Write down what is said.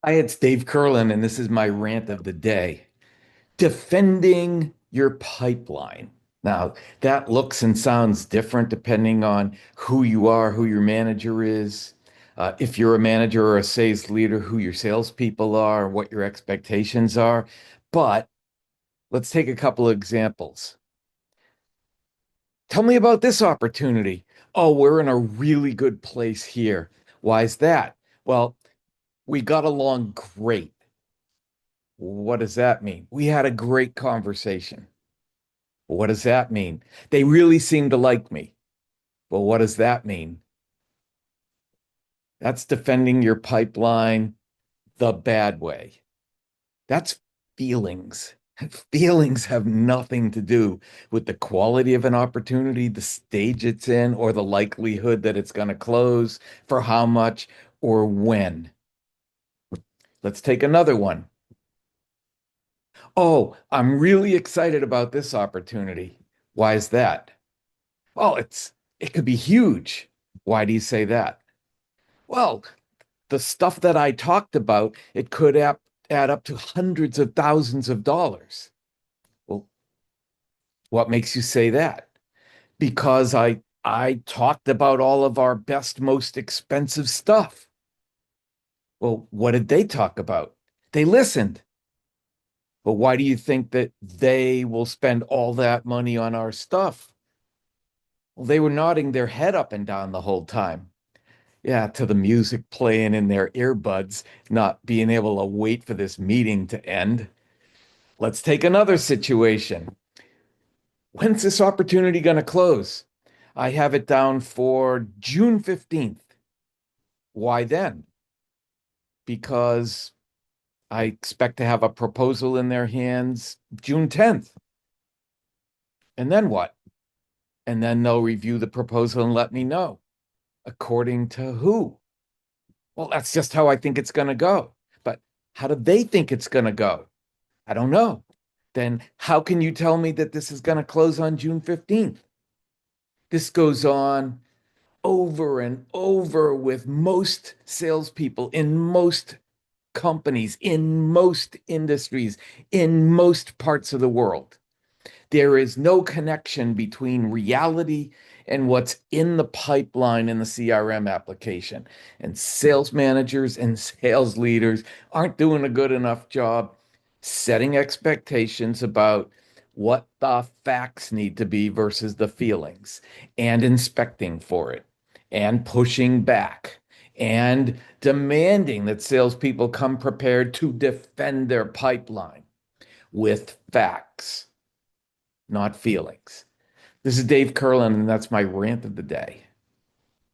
Hi, it's Dave Kurlan, and this is my rant of the day. Defending your pipeline. Now, that looks and sounds different depending on who you are, who your manager is, if you're a manager or a sales leader, who your salespeople are, what your expectations are. But let's take a couple of examples. Tell me about this opportunity. Oh, we're in a really good place here. Why is that? Well, we got along great. What does that mean? We had a great conversation. What does that mean? They really seem to like me. Well, what does that mean? That's defending your pipeline the bad way. That's feelings. Feelings have nothing to do with the quality of an opportunity, the stage it's in, or the likelihood that it's going to close, for how much or when. Let's take another one. Oh, I'm really excited about this opportunity. Why is that? Oh, it could be huge. Why do you say that? Well, the stuff that I talked about, it could add up to hundreds of thousands of dollars. Well, what makes you say that? Because I talked about all of our best, most expensive stuff. Well, what did they talk about? They listened. But why do you think that they will spend all that money on our stuff? Well, they were nodding their head up and down the whole time. Yeah, to the music playing in their earbuds, not being able to wait for this meeting to end. Let's take another situation. When's this opportunity going to close? I have it down for June 15th. Why then? Because I expect to have a proposal in their hands June 10th. And then what? And then they'll review the proposal and let me know. According to who? Well, that's just how I think it's going to go. But how do they think it's going to go? I don't know. Then how can you tell me that this is going to close on June 15th? This goes on over and over with most salespeople in most companies, in most industries, in most parts of the world. There is no connection between reality and what's in the pipeline in the CRM application. And sales managers and sales leaders aren't doing a good enough job setting expectations about what the facts need to be versus the feelings, and inspecting for it, and pushing back, and demanding that salespeople come prepared to defend their pipeline with facts, not feelings. This is Dave Kurlan, and that's my rant of the day.